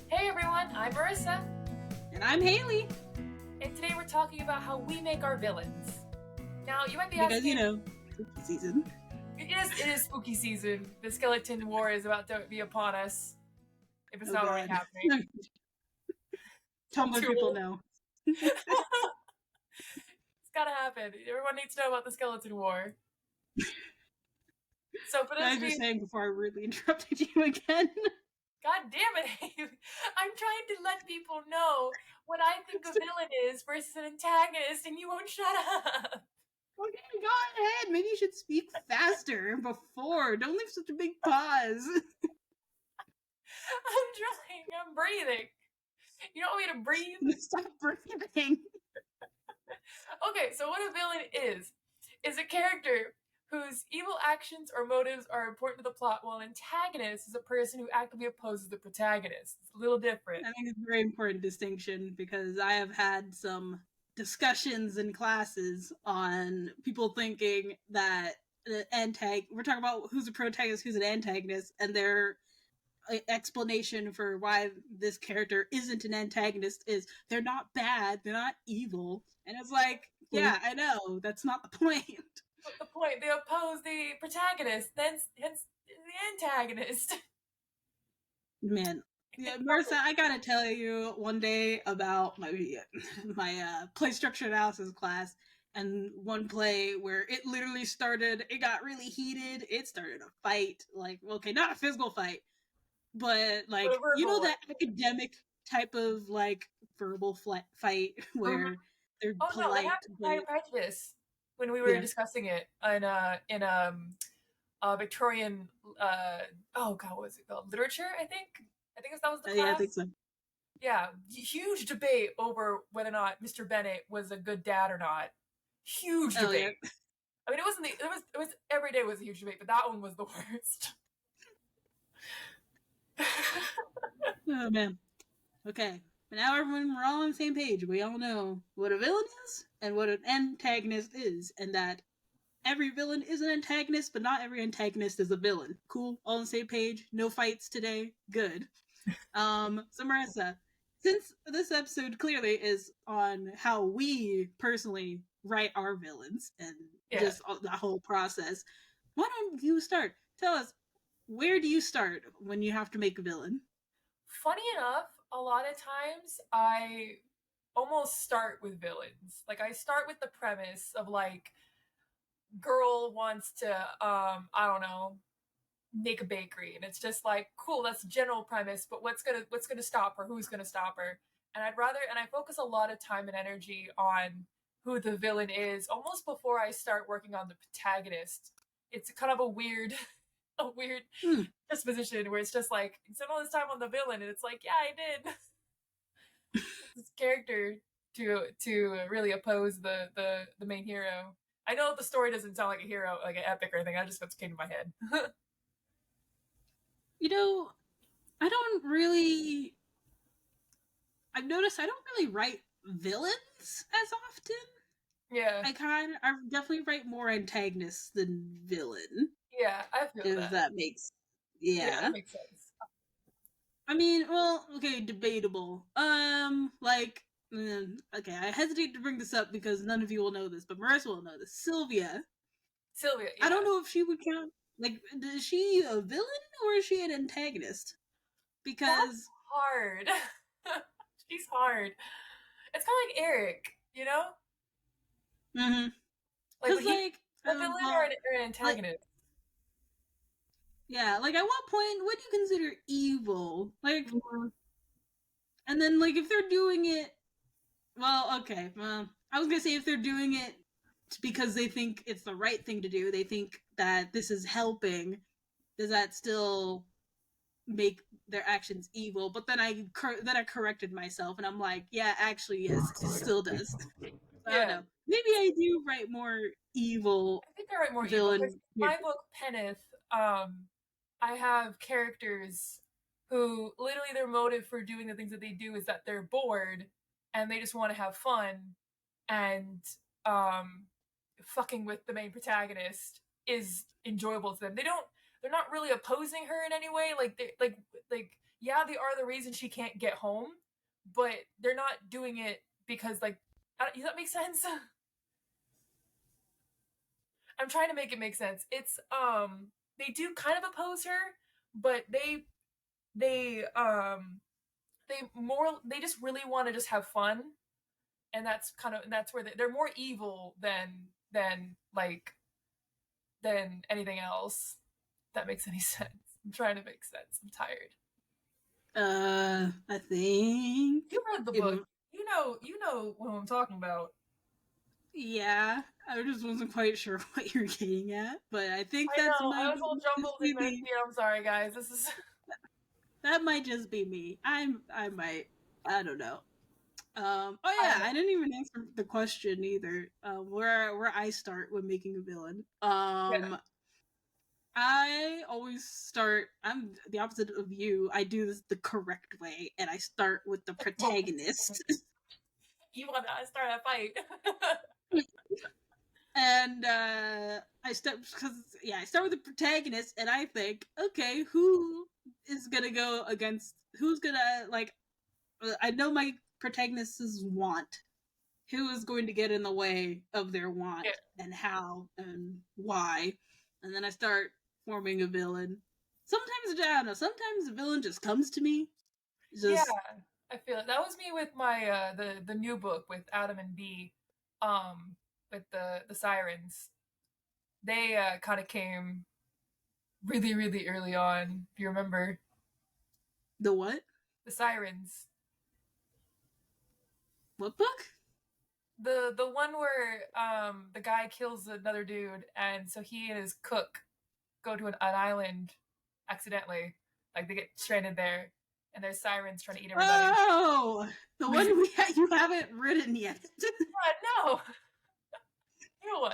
Hey everyone, I'm Marissa, And I'm Haley. and today we're talking about how we make our villains. Now, you might be Because, asking, spooky season. it is spooky season. The skeleton war is about to be upon us, if it's Oh, not already God. happening. I'm Tumblr too people old. know. It's gotta happen. Everyone needs to know about the skeleton war. So for I those was of just you, saying before I rudely interrupted you again. god damn it, Haley. I'm trying to let people know what I think a villain is versus an antagonist, and you won't shut up. Okay, go ahead. Maybe you should speak faster before. Don't leave such a big pause. I'm trying. I'm breathing. You don't want me to breathe? Stop breathing. Okay, so what a villain is a character whose evil actions or motives are important to the plot, while an antagonist is a person who actively opposes the protagonist. It's a little different. I think it's a very important distinction because I have had some discussions in classes on people thinking that we're talking about who's a protagonist, who's an antagonist, and their explanation for why this character isn't an antagonist is they're not bad, they're not evil. And it's like, yeah, I know, that's not the point. But the point, they oppose the protagonist, hence the antagonist. Man. Yeah, Marissa, I gotta tell you one day about my play structure analysis class, and one play where it literally started, it got really heated, it started a fight, like, okay, not a physical fight, but But a like, you verbal know, one. that academic type of like verbal fight Mm-hmm. where they're Oh no, that polite, happened in Pride but and Prejudice when we were yeah, discussing it in Victorian oh god, what was it called? Literature, I think. I think that was the yeah, I think class. so. Yeah, huge debate over whether or not Mr. Bennett was a good dad or not. Huge Oh yeah. debate. I mean, it was every day was a huge debate, but that one was the worst. Oh man. Okay. But now we're all on the same page. We all know what a villain is and what an antagonist is, and that every villain is an antagonist, but not every antagonist is a villain. Cool? All on the same page? No fights today? Good. So Marissa, since this episode clearly is on how we personally write our villains and Yeah. just the whole process, why don't you start? Tell us, where do you start when you have to make a villain? Funny enough, a lot of times I almost start with villains. Like I start with the premise of like girl wants to I don't know, make a bakery, and it's just like cool, that's the general premise, but what's gonna stop her, who's gonna stop her? And I focus a lot of time and energy on who the villain is almost before I start working on the protagonist. It's kind of a weird a weird Hmm. disposition where it's just like you spend all this time on the villain, and it's like yeah, I did this character to really oppose the main hero. I know the story doesn't sound like a hero, like an epic or anything. I just what came to my head. You know, I don't really. I've noticed I don't really write villains as often. Yeah, I definitely write more antagonists than villain, yeah, I feel if that. that makes, Yeah, that yeah. makes sense. I mean, well, okay, debatable. Okay, I hesitate to bring this up because none of you will know this, but Marissa will know this. Sylvia, Sylvia, I don't yeah. know if she would count. Like, is she a villain or is she an antagonist? That's Because, hard. She's hard. It's kind of like Eric, you know? mm-hmm. Like, Because like, a villain or well, an like, antagonist? yeah, like at what point would you consider evil? Like, Mhm. and then like if they're doing it, well, okay, I was gonna say if they're doing it because they think it's the right thing to do, they think that this is helping. Does that still make their actions evil? But then I corrected myself, and I'm like, yeah, actually, yes, it still does. I don't Yeah. know. Maybe I do write more evil I think I write more evil because villain. my book, Penneth, I have characters who literally their motive for doing the things that they do is that they're bored and they just want to have fun, and um fucking with the main protagonist is enjoyable to them. They're not really opposing her in any way. Like they like yeah, they are the reason she can't get home, but they're not doing it because like, does that make sense? I'm trying to make it make sense. It's they do kind of oppose her, but they they just really want to just have fun, and that's where they're more evil than like than anything else. If that makes any sense. I'm trying to make sense. I'm tired. I think You read the if, book. You know what I'm talking about. yeah, I just wasn't quite sure what you're getting at, but I think I that's know. my I was all just jumbled be and messy. me. I'm sorry, guys. This is That might just be me. I might, I don't know. Oh I yeah, know. I didn't even answer the question either. Where I start when making a villain. Yeah. I always start. I'm the opposite of you. I do this the correct way, and I start with the protagonist. You want to start a fight? And I start because I start with the protagonist, and I think, okay, who is gonna go against? Who's gonna like? I know my protagonist's want. Who is going to get in the way of their Yeah. want, and how, and why? And then I start forming a villain. Sometimes I don't know. Sometimes the villain just comes to me. Yeah, Just I feel it. That was me with my the new book with Adam and B, with the sirens. They kind of came really early on. If you remember the what? the sirens, What book? the one where the guy kills another dude, and so he and his cook go to an island accidentally, like they get stranded there, and there's sirens trying to eat everybody. Oh, the one you haven't written yet. What? No, new one.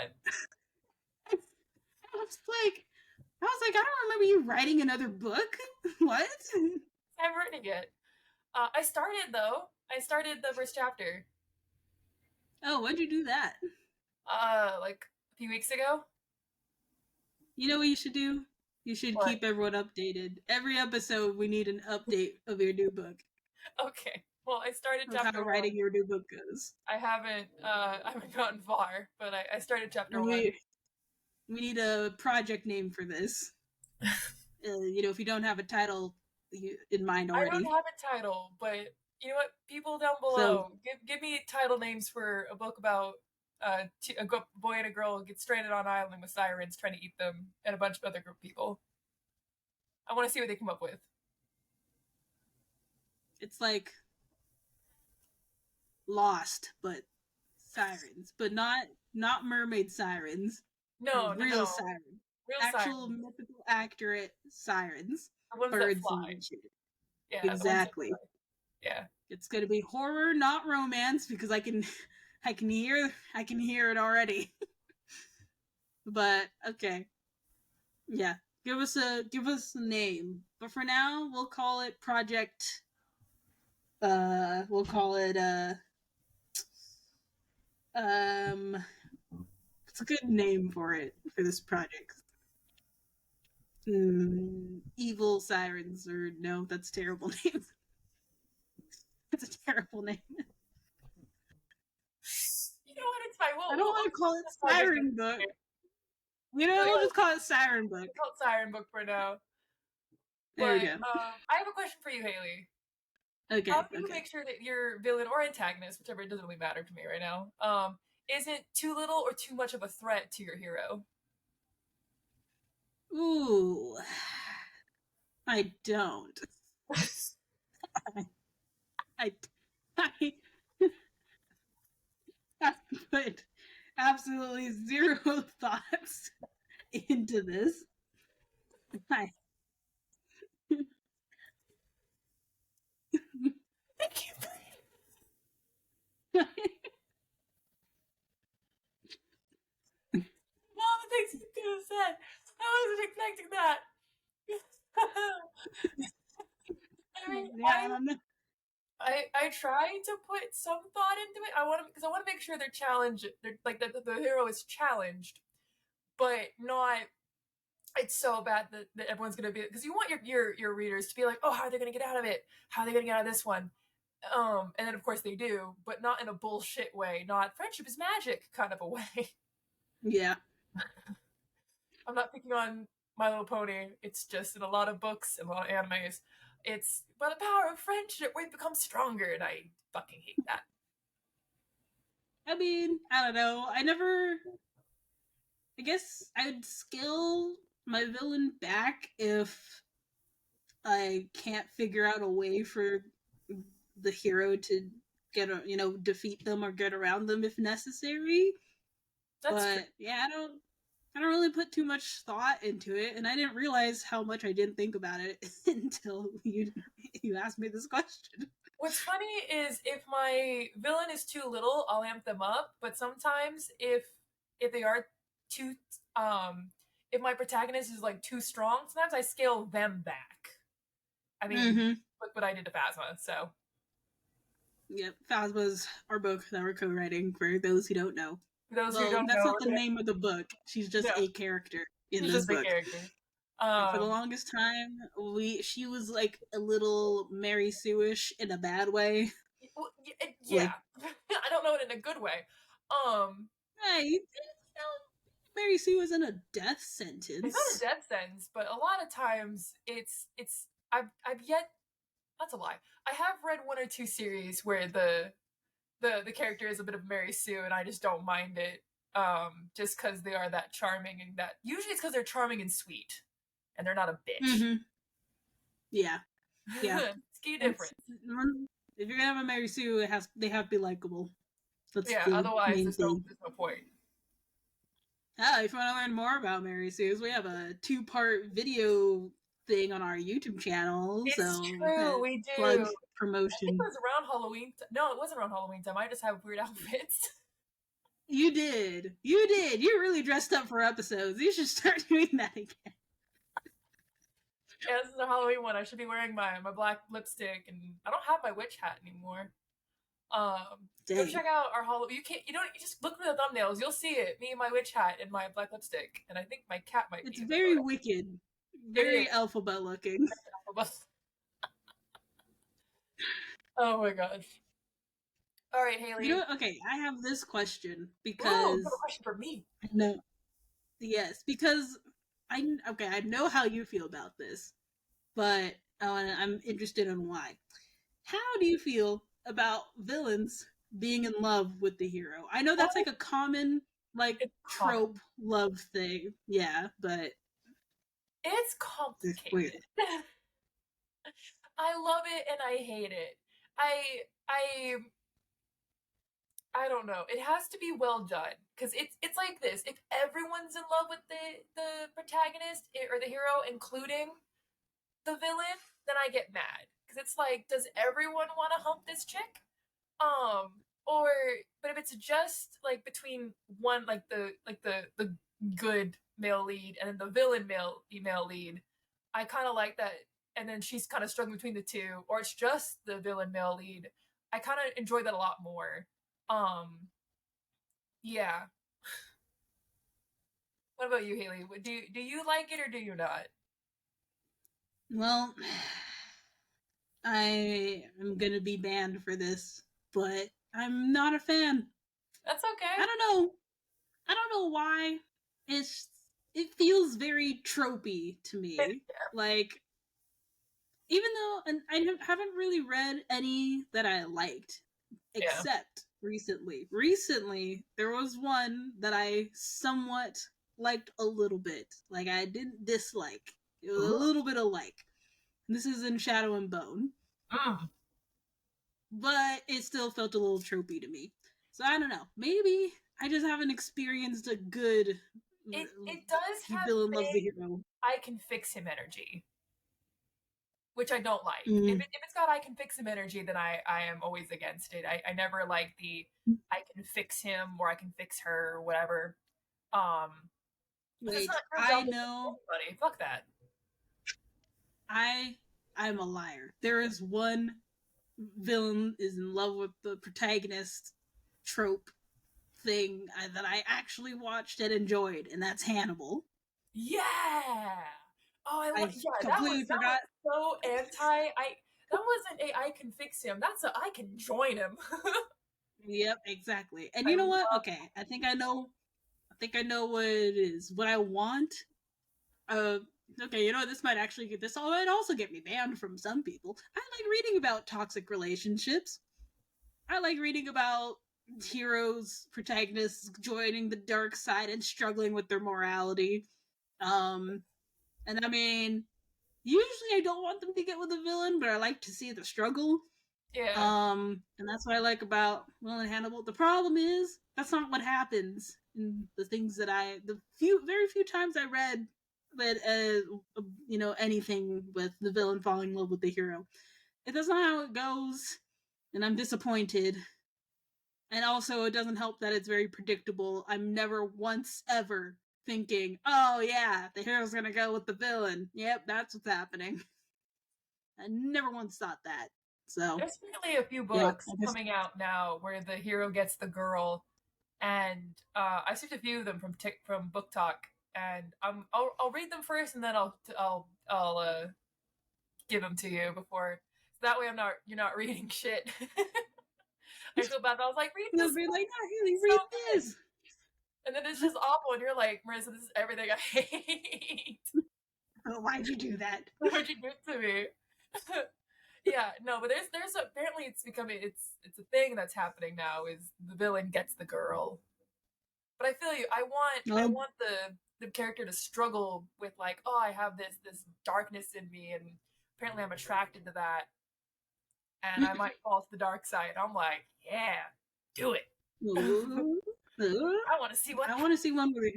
I was like, I don't remember you writing another book. What? I haven't written it yet. I started though. I started the first chapter. Oh, when'd you do that? Like a few weeks ago. You know what you should do? You should What? keep everyone updated. Every episode, we need an update of your new book, Okay. Well, I started of how chapter one. writing your new book goes. I haven't gotten far, but I started chapter And one. we need a project name for this. If you don't have a title in mind I don't already, have a title, but you know what? People down so below, give me title names for a book about boy and a girl get stranded on an island with sirens trying to eat them, and a bunch of other group people. I want to see what they come up with. it's like Lost, but sirens, but not mermaid sirens, No, no, real no. sirens, Real actual sirens. mythical, accurate sirens, The ones that birds fly. and shit. Yeah, the ones that Exactly. fly. Yeah. It's gonna be horror, not romance, because I can hear it already. But okay, yeah, give us a name. But for now, we'll call it Project. We'll call it um. It's a good name for it for this project. Evil sirens, or no, that's a terrible name. That's a terrible name. You know what? It's fine. I don't We'll want to call it this project Siren Book. name. We'll just call it Siren Book. It's called Siren Book for now. There we But go. I have a question for you, Haley. Okay, How do you okay. make sure that your villain or antagonist, whichever, it doesn't really matter to me right now, isn't too little or too much of a threat to your hero? Ooh, I don't. I, I, I put absolutely zero thoughts into this. I, Thank you. All the things you could have said. I wasn't expecting that. I mean, yeah, I don't know. I try to put some thought into it. I want to make sure they're challenged. They're like the hero is challenged, but not it's so bad that everyone's gonna be, because you want your readers to be like, oh, how are they gonna get out of it? How are they gonna get out of this one? And then of course they do, but not in a bullshit way, not friendship is magic kind of a way. Yeah. I'm not picking on My Little Pony. It's just in a lot of books and a lot of animes. It's by the power of friendship we become stronger, and I fucking hate that. I mean, I don't know. I guess I'd scale my villain back if I can't figure out a way for the hero to defeat them or get around them if necessary. That's true. But yeah, I don't really put too much thought into it, and I didn't realize how much I didn't think about it until you asked me this question. What's funny is if my villain is too little, I'll amp them up. But sometimes if they are too if my protagonist is like too strong, sometimes I scale them back. I mean, Mm-hmm. look what I did to Phasma. So Yep, Phasma's our book that we're co-writing. For those who don't know, for those who well, don't that's know, not the name of the book. She's just no, a character in he's this just a book. character. And for the longest time, she was like a little Mary Sue-ish in a bad way. Yeah, Like, I don't know it in a good way. hey, Mary Sue was in a death It's not a sentence. death sentence, but a lot of times it's I've yet, that's a lie. I have read one or two series where the character is a bit of Mary Sue, and I just don't mind it. Just because they are that charming, and that usually it's because they're charming and sweet, and they're not a bitch. Mm-hmm. Yeah, yeah. It's key That's difference. if you're gonna have a Mary Sue, they have to be likable. That's Yeah, the otherwise main thing. there's no point. If you want to learn more about Mary Sue's, we have a 2-part video thing on our YouTube channel. It's So true, we plug do. I think it promotion. was around Halloween. No, it wasn't around Halloween time. I just have weird outfits. You did. You did. You really dressed up for episodes. You should start doing that again. Yeah, this is a Halloween one. I should be wearing my black lipstick, and I don't have my witch hat anymore. Go Dang. check out our Halloween. You just look for the thumbnails. You'll see it. Me in my witch hat and my black lipstick, and I think my cat might be It's in the very photo. wicked. It Very is. alphabet looking. Oh my gosh. All right, Haley. You know what? Okay, I have this question Ooh, you have a because question for me. I know. Yes, because I know how you feel about this, but I'm interested in why. How do you feel about villains being in love with the hero? I know that's Oh, like a common like it's trope common. love thing. Yeah, but It's it's weird. complicated. I love it and I hate it. I I I don't know. It has to be well done, because it's like this. If everyone's in love with the protagonist, or the hero, including the villain, then I get mad, because it's like, does everyone want to hump this chick? Or but if it's just like between one, like the good male lead and then the villain male female lead, I kind of like that. And then she's kind of struggling between the two, or it's just the villain male lead. I kind of enjoy that a lot more. Um, yeah. What about you, Haley? Do you like it or do you not? Well, I am gonna be banned for this, but I'm not a fan. That's okay. I don't know. I don't know why. It feels very tropey to me. Like, even though and haven't really read any that I liked, Yeah. except recently. Recently, there was one that I somewhat liked a little bit. Like, I didn't dislike. It was a little bit of like. This is in Shadow and Bone, Mm. but it still felt a little tropey to me. So I don't know. Maybe I just haven't experienced a good It does have villain loves the big hero. I can fix him energy, which I don't like. Mm. If it's got I can fix him energy, then I am always against it. I never like the I can fix him or I can fix her or whatever. Um, because it's Wait, not her I job to fix know anybody. Fuck that. I I'm a liar. There is one villain is in love with the protagonist trope thing that I actually watched and enjoyed, and that's Hannibal. Yeah. Oh, I yeah, completely that was forgot. so anti. I That wasn't a I can fix him. That's a I can join him. Yep, exactly. And I you know love. what? Okay, I think I know. I think I know what it is. What I want. Uh, okay, you know this might actually get this. Might also get me banned from some people. I like reading about toxic relationships. I like reading about heroes, protagonists joining the dark side and struggling with their morality. Um, and I mean, usually I don't want them to get with a villain, but I like to see the struggle. Yeah. And that's what I like about Will and Hannibal. The problem is that's not what happens in the things that very few times I read anything with the villain falling in love with the hero. If that's not how it goes, and I'm disappointed. And also, it doesn't help that it's very predictable. I'm never once ever thinking, oh yeah, the hero's gonna go with the villain. Yep, that's what's happening. I never once thought that. So, There's really a few yeah, books I guess. coming out now where the hero gets the girl, and I saved a few of them from Book Talk, and I'll read them first, and then I'll give them to you before. So that way, I'm not you're not reading shit. I feel bad. But I was like, read They'll this be book. like, no, Haley, It's so read good. this. And then it's just awful, and you're like, Marissa, this is everything I hate. Oh, why'd you do that? What'd you do to me? Yeah, no, but apparently it's a thing that's happening now is the villain gets the girl. But I feel you. I Um, want the character to struggle with like, oh, I have this darkness in me, and apparently I'm attracted to that, and I might fall to the dark side. I'm like, yeah, do it. ooh, ooh. I want to see what I want to see one where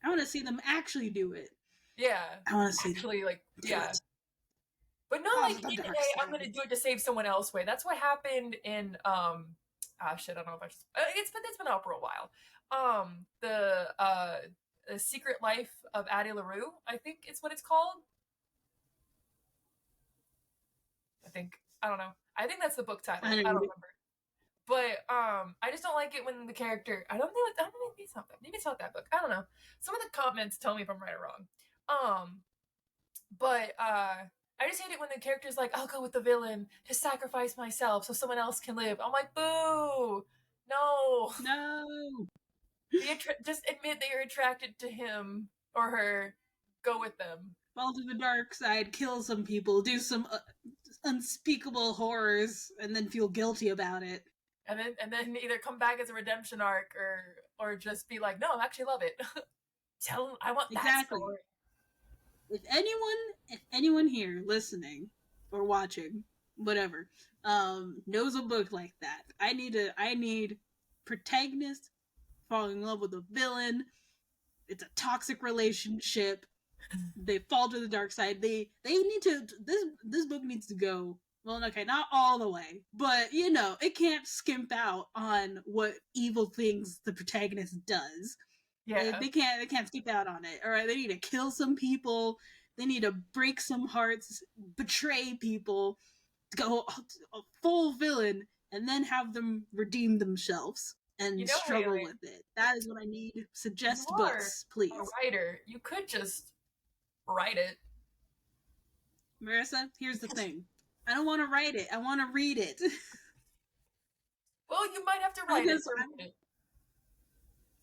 I want to see them actually do it. yeah, I want to see them actually like do yeah. it. But not Fall like to the in dark a I'm gonna side. do it to save someone else way. That's what happened in shit, I don't know if I just it's been out for a while. The Secret Life of Addie LaRue, I think it's what it's called. I think I don't know. I think that's the book I title. don't I know. don't remember. But I just don't like it when the character I don't know maybe it's not that book. I don't know. Some of the comments tell me if I'm right or wrong. But I just hate it when the character's like, I'll go with the villain to sacrifice myself so someone else can live. I'm like, boo, no. No. Just admit that you're attracted to him or her. Go with them, Fall to the dark side, kill some people, do some unspeakable horrors, and then feel guilty about it. and then either come back as a redemption arc or just be like, no, I actually love it. Tell him I want that Exactly. story. If anyone here listening or watching, whatever, knows a book like that, I need protagonist falling in love with a villain. It's a toxic relationship. They fall to the dark side. They need to this book needs to go. Well, okay, not all the way, but it can't skimp out on what evil things the protagonist does. Yeah, They can't skip out on it. All right, they need to kill some people. They need to break some hearts, betray people, go a full villain, and then have them redeem themselves you and know, struggle Haley, with it. That is what I need. you Suggest are books, a please. writer. You could just write it. Marissa, here's the thing. I don't want to write it. I want to read it. Well, you might have to I write it guess. to read it.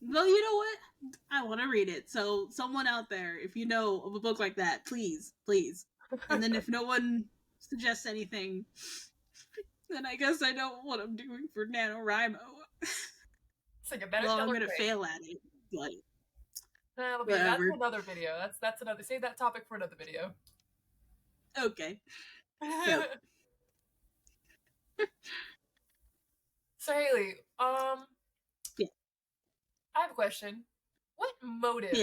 Well, you know what? I want to read it. So, someone out there, if you know of a book like that, please, please. And then if no one suggests anything, then I guess I know what I'm doing for NaNoWriMo. So you better Well, tell I'm her gonna quick. fail at it, but That's whatever. another video. That's another save that topic for another video. Okay. Yep. So Haley, Yeah. I have a question. What Yeah. motives?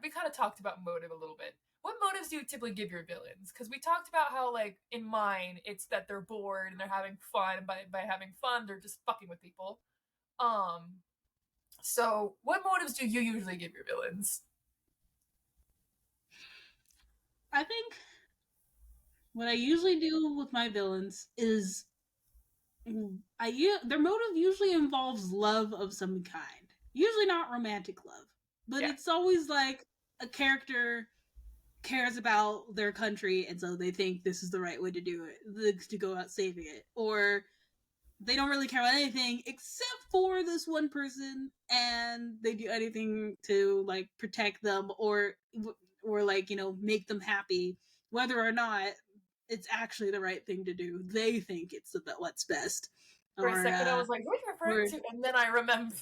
We kind of talked about motive a little bit. What motives do you typically give your villains? Because we talked about how like in mine, it's that they're bored and they're having fun, and by having fun, they're just fucking with people. Um, so what motives do you usually give your villains? I think what I usually do with my villains is their motive usually involves love of some kind. Usually not romantic love, but Yeah, it's always like a character cares about their country, and so they think this is the right way to do it, to go out saving it, or they don't really care about anything except for this one person, and they do anything to like protect them or like make them happy, whether or not it's actually the right thing to do. They think it's what's best, For a or second, I was like, "What are you referring or to?" And then I remember.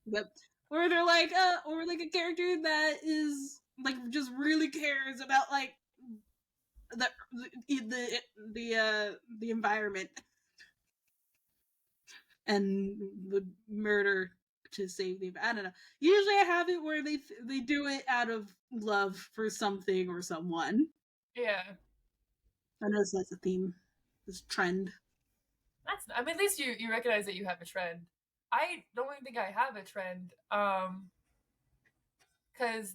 yep, or they're like or like a character that is like just really cares about like the the environment and would murder to save the. I don't know. Usually, I have it where they do it out of love for something or someone. Yeah, I notice that's a theme, this trend. that's. I mean, at least you recognize that you have a trend. I don't even think I have a trend. Because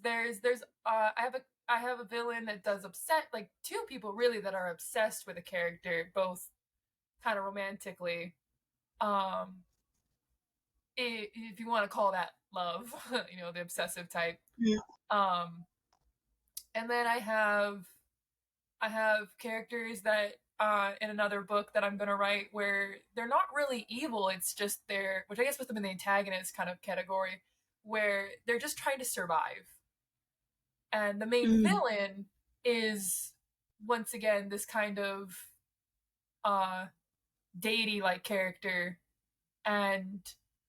I have a villain that does upset like two people really that are obsessed with a character, both kind of romantically. Um, if you want to call that love, the obsessive type. Yeah. Um, and then I have characters that in another book that I'm gonna write where they're not really evil. It's just they're, which I guess puts them in the antagonist kind of category, where they're just trying to survive. And the main Mm. villain is once again this kind of uh deity like character, and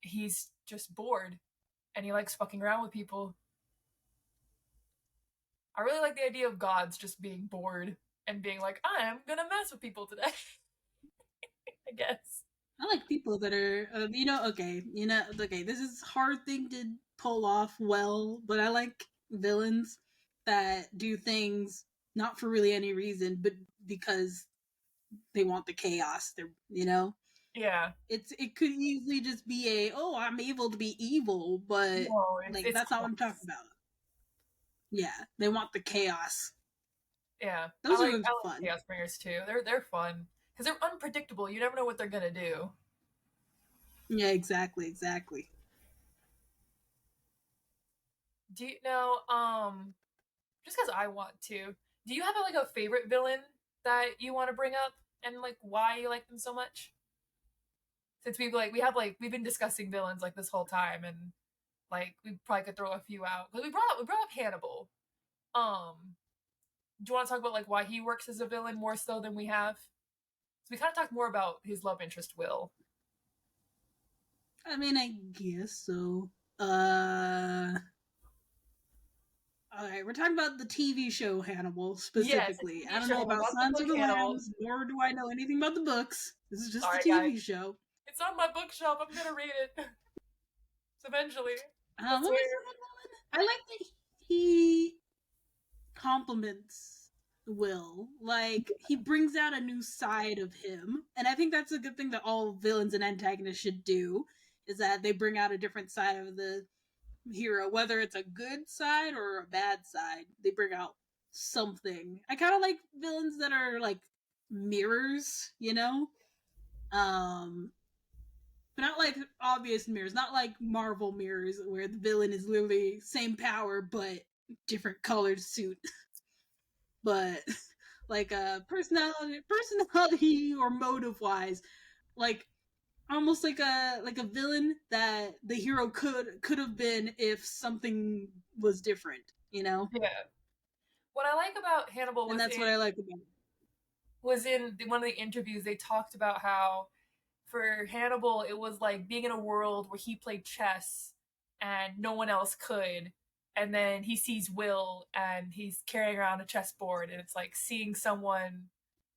he's just bored and he likes fucking around with people. I really like the idea of gods just being bored and being like, I'm gonna mess with people today. I guess. I like people that are, okay. This is a hard thing to pull off well, but I like villains that do things not for really any reason, but because they want the chaos. Yeah. It could easily just be I'm able to be evil, but No, like it's that's not what I'm talking close. about. Yeah, they want the chaos. Yeah. Those are I like fun. chaos bringers too. They're fun. Because they're unpredictable. You never know what they're gonna do. Yeah, exactly. Do you know, just because I want to, do you have like a favorite villain that you want to bring up and like why you like them so much? Since we've been discussing villains like this whole time, and like we probably could throw a few out because we brought up Hannibal. Um, do you want to talk about like why he works as a villain more so than we have? So we kind of talked more about his love interest Will. I mean, I guess so. Uh, all right, we're talking about the TV show Hannibal Yes, a specifically. I TV don't show, know about not the Sons book of the Hannibal. Lambs, nor do I know anything about the books. This is just the Sorry, guys. TV show. It's on my bookshelf. I'm gonna read it eventually. I What swear. was the villain? I like that he compliments Will. Like he brings out a new side of him, and I think that's a good thing that all villains and antagonists should do. Is that they bring out a different side of the hero, whether it's a good side or a bad side. They bring out something. I kind of like villains that are like mirrors, um, but not like obvious mirrors, not like Marvel mirrors where the villain is literally same power but different colored suit. But like personality or motive wise, like almost like a villain that the hero could have been if something was different. Yeah. What I like about Hannibal And that's what I like about it. was in one of the interviews they talked about how for Hannibal it was like being in a world where he played chess and no one else could, and then he sees Will and he's carrying around a chessboard, and it's like seeing someone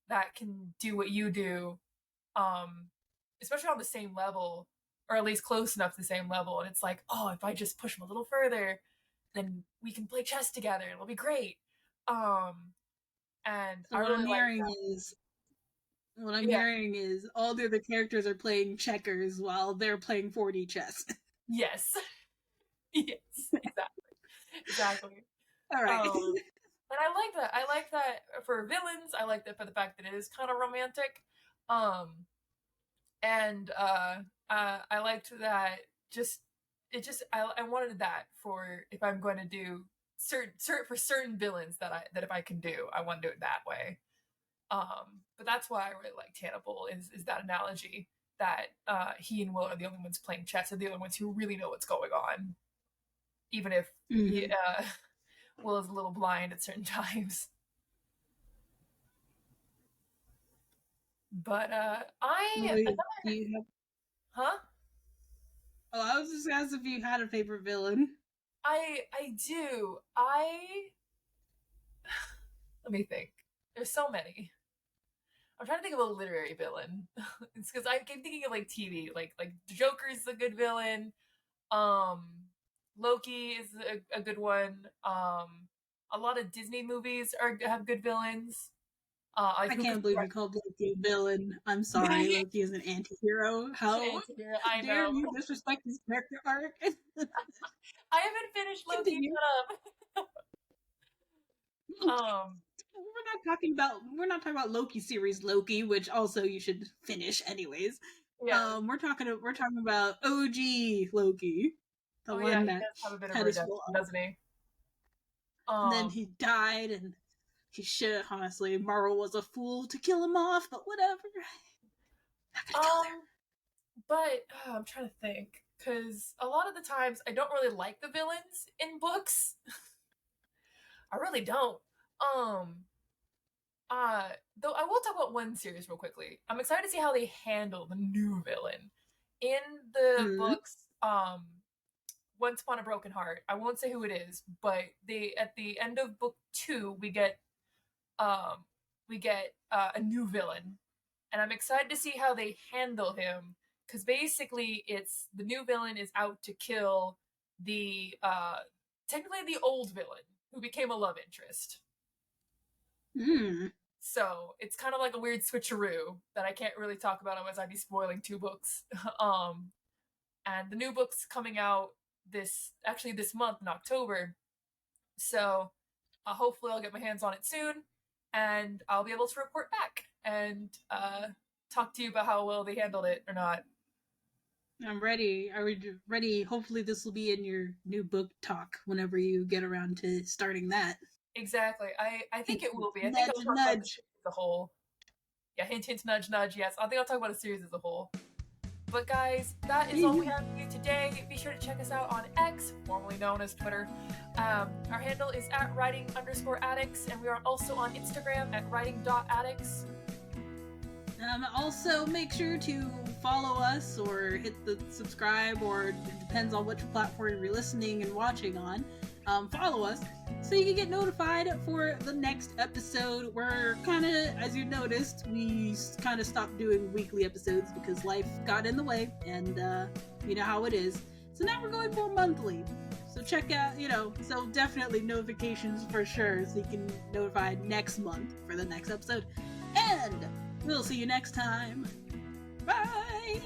that can do what you do, um especially on the same level, or at least close enough to the same level, and it's like, oh, if I just push him a little further, then we can play chess together and it'll be great. um and So I what really I'm like hearing that. is what I'm Yeah. hearing is all the other characters are playing checkers while they're playing 4D chess. Yes. Yes, exactly. Exactly. All right. And I like that. I like that for villains. I like that for the fact that it is kind of romantic. Um, and I liked that. Just it just I wanted that for if I'm going to do certain villains that if I can do, I want to do it that way. But that's why I really liked Hannibal is that analogy that he and Will are the only ones playing chess, and the only ones who really know what's going on, even if Will is a little blind at certain times. But Wait, do you have? huh? Oh, I was just asking if you had a favorite villain. I do. Let me think. There's so many. I'm trying to think of a literary villain. It's because I keep thinking of like TV, like Joker's a good villain. Um, Loki is a good one. A lot of Disney movies have good villains. Like I who can't could believe you called Loki a villain. I'm sorry, Loki is an anti-hero. How I dare know. you disrespect his character arc? I haven't finished Loki. Continue. Shut up. We're not talking about Loki series Loki, which also you should finish anyways. Yes. We're talking about OG Loki, the Oh yeah, one he that does have a bit of a had his redemption, full arc, doesn't he? and then he died, and he should honestly. Marvel was a fool to kill him off, but whatever. Not gonna go there. But I'm trying to think because a lot of the times I don't really like the villains in books. I really don't. Um, though I will talk about one series real quickly. I'm excited to see how they handle the new villain in the books. Once Upon a Broken Heart. I won't say who it is, but they at the end of book 2 we get a new villain, and I'm excited to see how they handle him because basically it's the new villain is out to kill the technically the old villain who became a love interest. So it's kind of like a weird switcheroo that I can't really talk about otherwise I'd be spoiling 2 books. And the new book's coming out this month in October. So hopefully I'll get my hands on it soon and I'll be able to report back and talk to you about how well they handled it or not. I'm ready. Are we ready? Hopefully this will be in your new book talk whenever you get around to starting that. Exactly. I think it will be. I think Nudge, I'll talk nudge. about the series as a whole. Yeah, hint, hint, nudge, nudge. Yes, I think I'll talk about a series as a whole. But guys, that is all we have for you today. Be sure to check us out on X, formerly known as Twitter. Our handle is at writing_addicts, and we are also on Instagram at writing.addicts. Also, make sure to follow us or hit the subscribe, or it depends on which platform you're listening and watching on. Follow us so you can get notified for the next episode. We're kind of, as you noticed, we kind of stopped doing weekly episodes because life got in the way, and you know how it is. So now we're going more monthly. So check out, so definitely notifications for sure, so you can notify next month for the next episode. And we'll see you next time. Bye!